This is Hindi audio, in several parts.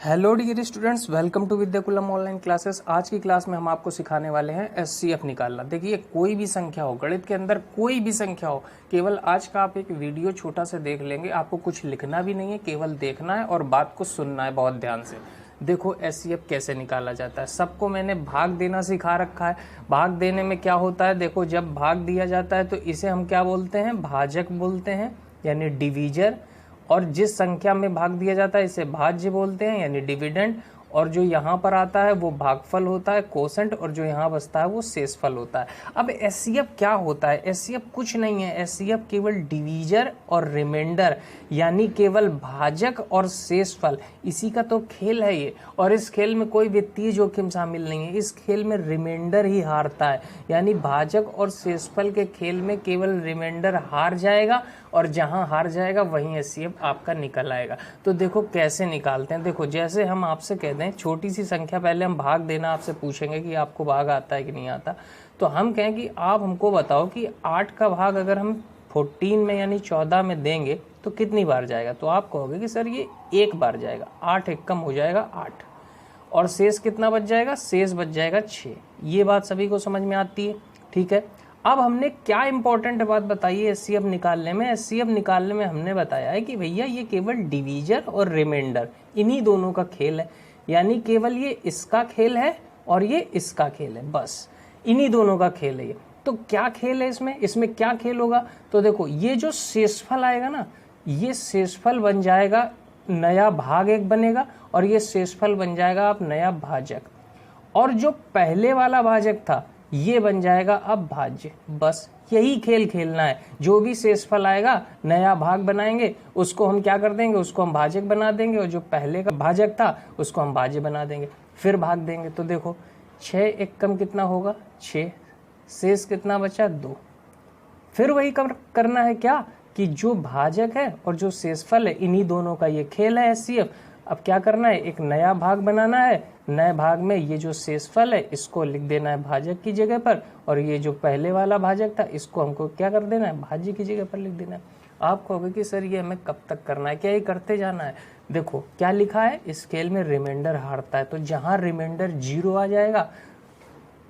Hello dear students, welcome to Vidyakulam online classes. आज की क्लास में हम आपको सिखाने वाले हैं एचसीएफ निकालना। देखिए, कोई भी संख्या हो, गणित के अंदर कोई भी संख्या हो, केवल आज का आप एक वीडियो छोटा सा देख लेंगे। आपको कुछ लिखना भी नहीं है, केवल देखना है और बात को सुनना है बहुत ध्यान से। देखो एचसीएफ कैसे निकाला जाता है। सबको मैंने भाग देना सिखा रखा है। भाग देने में क्या होता है, देखो जब भाग दिया जाता है तो इसे हम क्या बोलते हैं, भाजक बोलते हैं यानी डिवीजर। और जिस संख्या में भाग दिया जाता है इसे भाज्य बोलते हैं यानी डिविडेंड। और जो यहाँ पर आता है वो भागफल होता है कोसेंट, और जो यहाँ बचता है वो शेषफल होता है। अब एचसीएफ क्या होता है? एचसीएफ कुछ नहीं है, एचसीएफ केवल डिवीजर और रिमाइंडर यानी केवल भाजक और शेषफल, इसी का तो खेल है ये। और इस खेल में कोई वित्तीय जोखिम शामिल नहीं है। इस खेल में रिमाइंडर ही हारता है, यानी भाजक और शेषफल के खेल में केवल रिमाइंडर हार जाएगा, और जहां हार जाएगा वहीं एचसीएफ आपका निकल आएगा। तो देखो कैसे निकालते हैं। देखो जैसे हम आपसे कह दें छोटी सी संख्या, पहले हम भाग देना आपसे पूछेंगे कि आपको भाग आता है कि नहीं आता। तो हम कहें कि आप हमको बताओ कि 8 का भाग अगर हम 14 में यानी 14 में देंगे तो कितनी बार जाएगा। तो आप कहोगे कि सर ये एक बार जाएगा, 8 एक कम हो जाएगा 8, और शेष कितना बच जाएगा, शेष बच जाएगा 6। ये बात सभी को समझ में आती है, ठीक है। अब हमने क्या इंपॉर्टेंट बात बताई है एचसीएफ निकालने में। एचसीएफ निकालने में हमने बताया है कि भैया ये केवल डिवीजर और रिमाइंडर इन्हीं दोनों का खेल है, यानी केवल ये इसका खेल है और ये इसका खेल है, बस इन्हीं दोनों का खेल है ये। तो क्या खेल है इसमें क्या खेल होगा। तो देखो ये जो शेषफल आएगा ना, ये शेषफल बन जाएगा नया भाग एक बनेगा, और ये शेषफल बन जाएगा अब नया भाजक। और जो पहले वाला भाजक था ये बन जाएगा अब भाज्य। बस यही खेल खेलना है। जो भी शेषफल आएगा नया भाग बनाएंगे, उसको हम क्या कर देंगे, उसको हम भाजक बना देंगे, और जो पहले का भाजक था उसको हम भाज्य बना देंगे, फिर भाग देंगे। तो देखो 6 एक कम कितना होगा 6, शेष कितना बचा 2। फिर वही करना है क्या कि जो भाजक है और जो शेषफल है इन्हीं दोनों का ये खेल है एचसीएफ। अब क्या करना है, एक नया भाग बनाना है। नए भाग में ये जो शेषफल है इसको लिख देना है भाजक की जगह पर, और ये जो पहले वाला भाजक था इसको हमको क्या कर देना है, भाज्य की जगह पर लिख देना है। आप कहोगे कि सर ये हमें कब तक करना है, क्या ये करते जाना है। देखो क्या लिखा है, इस खेल में रिमाइंडर हारता है। तो जहां रिमाइंडर 0 आ जाएगा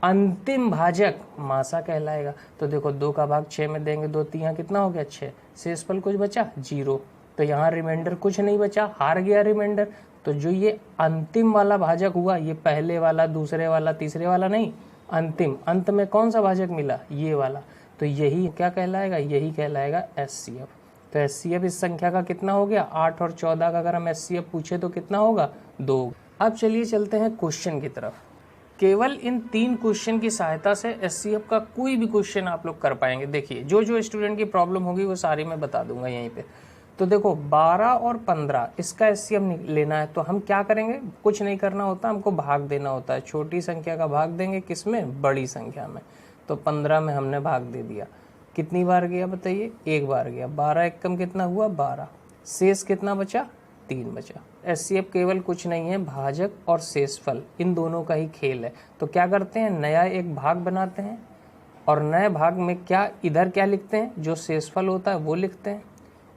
अंतिम भाजक मासा कहलाएगा। तो देखो 2 का भाग 6 में देंगे, 2 3 कितना हो गया 6, शेषफल कुछ बचा 0। तो यहाँ रिमाइंडर कुछ नहीं बचा, हार गया रिमाइंडर। तो जो ये अंतिम वाला भाजक हुआ, ये पहले वाला दूसरे वाला तीसरे वाला नहीं, अंतिम, अंत में कौन सा भाजक मिला, ये वाला। तो यही क्या कहलाएगा, यही कहलाएगा एचसीएफ। तो एचसीएफ इस संख्या का कितना हो गया 8, और 14 का अगर हम एचसीएफ पूछे तो कितना होगा 2। अब चलिए चलते हैं क्वेश्चन की तरफ। केवल इन 3 क्वेश्चन की सहायता से एचसीएफ का कोई भी क्वेश्चन आप लोग कर पाएंगे। देखिए जो स्टूडेंट की प्रॉब्लम होगी वो सारी मैं बता दूंगा यहीं पे। तो देखो 12 और 15 इसका एचसीएफ लेना है। तो हम क्या करेंगे, कुछ नहीं करना होता, हमको भाग देना होता है। छोटी संख्या का भाग देंगे किसमें, बड़ी संख्या में। तो 15 में हमने भाग दे दिया, कितनी बार गया बताइए, एक बार गया। 12 एक कम कितना हुआ 12, शेष कितना बचा 3 बचा। एचसीएफ केवल कुछ नहीं है, भाजक और शेषफल इन दोनों का ही खेल है। तो क्या करते हैं, नया एक भाग बनाते हैं, और नए भाग में क्या इधर क्या लिखते हैं, जो शेषफल होता है वो लिखते हैं,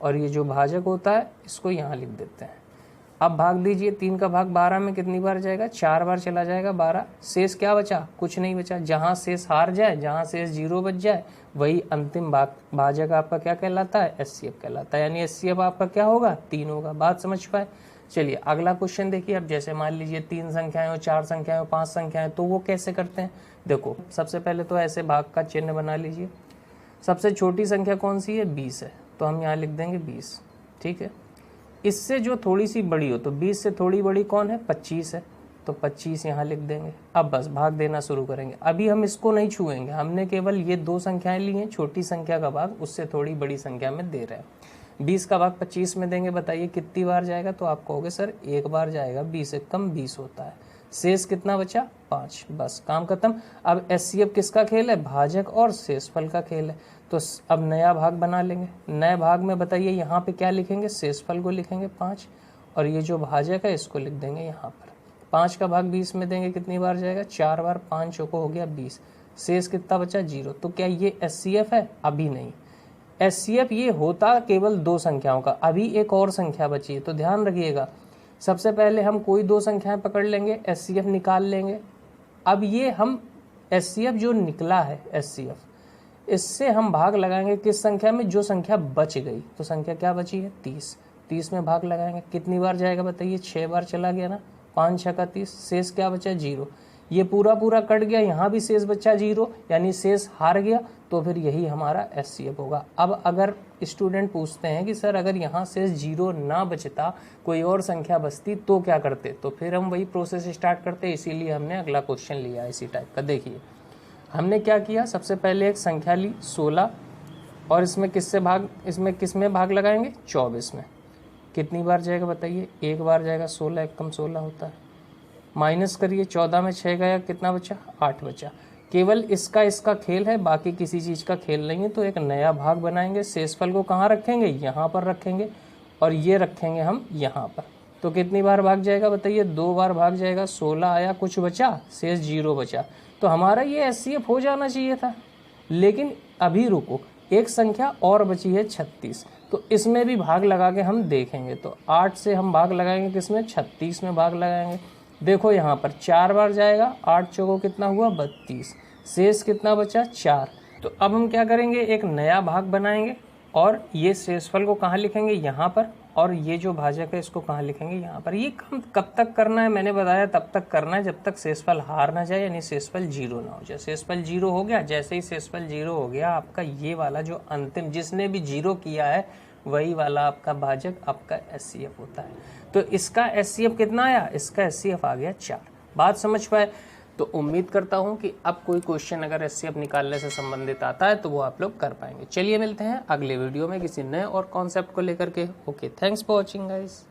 और ये जो भाजक होता है इसको यहाँ लिख देते हैं। अब भाग दीजिए, 3 का भाग 12 में कितनी बार जाएगा, 4 बार चला जाएगा 12। शेष क्या बचा, कुछ नहीं बचा। जहाँ शेष हार जाए, जहाँ शेष 0 बच जाए, वही अंतिम भाजक आपका क्या कहलाता है, एचसीएफ कहलाता है। यानी एचसीएफ आपका क्या होगा 3 होगा। बात समझ पाए। चलिए अगला क्वेश्चन देखिए। अब जैसे मान लीजिए 3 संख्याएं हो, 4 संख्याएं हो, 5 संख्याएं, तो वो कैसे करते हैं। देखो सबसे पहले तो ऐसे भाग का चिन्ह बना लीजिए। सबसे छोटी संख्या कौन सी है, 20 है, तो हम यहाँ लिख देंगे 20, ठीक है। इससे जो थोड़ी सी बड़ी हो, तो 20 से थोड़ी बड़ी कौन है, 25 है, तो 25 यहाँ लिख देंगे। अब बस भाग देना शुरू करेंगे। अभी हम इसको नहीं छुएंगे, हमने केवल ये 2 संख्याएं ली हैं, छोटी संख्या का भाग उससे थोड़ी बड़ी संख्या में दे रहे हैं। 20 का भाग 25 में देंगे, बताइए कितनी बार जाएगा। तो आप कहोगे सर एक बार जाएगा, 20 से कम 20 होता है। शेष कितना बचा 5, बस काम खत्म। अब एचसीएफ किसका खेल है, भाजक और शेषफल का खेल है। तो अब नया भाग बना लेंगे। नए भाग में बताइए यहाँ पे क्या लिखेंगे, शेषफल को लिखेंगे 5, और ये जो भाजक है इसको लिख देंगे यहाँ पर। 5 का भाग 20 में देंगे, कितनी बार जाएगा 4 बार, 5 चौको हो गया 20, शेष कितना बचा 0। तो क्या ये एचसीएफ है, अभी नहीं। एचसीएफ ये होता केवल 2 संख्याओं का, अभी एक और संख्या बची है। तो ध्यान रखिएगा सबसे पहले हम कोई दो संख्याएं पकड़ लेंगे, एचसीएफ निकाल लेंगे। अब ये हम एचसीएफ जो निकला है एचसीएफ, इससे हम भाग लगाएंगे किस संख्या में, जो संख्या बच गई। तो संख्या क्या बची है 30, 30 में भाग लगाएंगे। कितनी बार जाएगा बताइए, 6 बार चला गया ना, 5 6 का 30, शेष क्या बचा 0। ये पूरा पूरा कट गया, यहाँ भी शेष बचा 0, यानी शेष हार गया। तो फिर यही हमारा एचसीएफ होगा। अब अगर स्टूडेंट पूछते हैं कि सर अगर यहाँ शेष 0 ना बचता, कोई और संख्या बचती तो क्या करते, तो फिर हम वही प्रोसेस स्टार्ट करते। इसीलिए हमने अगला क्वेश्चन लिया इसी टाइप का। देखिए हमने क्या किया, सबसे पहले एक संख्या ली 16 और इसमें किस में भाग लगाएंगे 24 में। कितनी बार जाएगा बताइए, एक बार जाएगा, 16 एक कम 16 होता है। माइनस करिए, 14 में 6 गया, कितना बचा 8 बचा। केवल इसका खेल है, बाकी किसी चीज़ का खेल नहीं है। तो एक नया भाग बनाएंगे, शेषफल को कहाँ रखेंगे, यहाँ पर रखेंगे और ये रखेंगे हम यहाँ पर। तो कितनी बार भाग जाएगा बताइए, 2 बार भाग जाएगा। 16 आया, कुछ बचा, शेष 0 बचा। तो हमारा ये एचसीएफ हो जाना चाहिए था। लेकिन अभी रुको, एक संख्या और बची है 36, तो इसमें भी भाग लगा के हम देखेंगे। तो 8 से हम भाग लगाएंगे किसमें, 36 में भाग लगाएंगे। देखो यहाँ पर 4 बार जाएगा, 8 चौको कितना हुआ 32, शेष कितना बचा 4। तो अब हम क्या करेंगे, एक नया भाग बनाएंगे और ये शेषफल को कहाँ लिखेंगे, यहाँ पर, और ये जो भाजक है इसको कहाँ लिखेंगे, यहाँ पर। ये काम कब तक करना है, मैंने बताया तब तक करना है जब तक शेषफल हार ना जाए, यानी शेषफल 0 ना हो जाए। शेषफल 0 हो गया, जैसे ही शेषफल 0 हो गया, आपका ये वाला जो अंतिम जिसने भी 0 किया है वही वाला आपका भाजक आपका एचसीएफ होता है। तो इसका एचसीएफ कितना आया, इसका एचसीएफ आ गया 4। बात समझ पाए? तो उम्मीद करता हूं कि अब कोई क्वेश्चन अगर एचसीएफ निकालने से संबंधित आता है तो वो आप लोग कर पाएंगे। चलिए मिलते हैं अगले वीडियो में किसी नए और कॉन्सेप्ट को लेकर के। Okay, thanks for watching guys.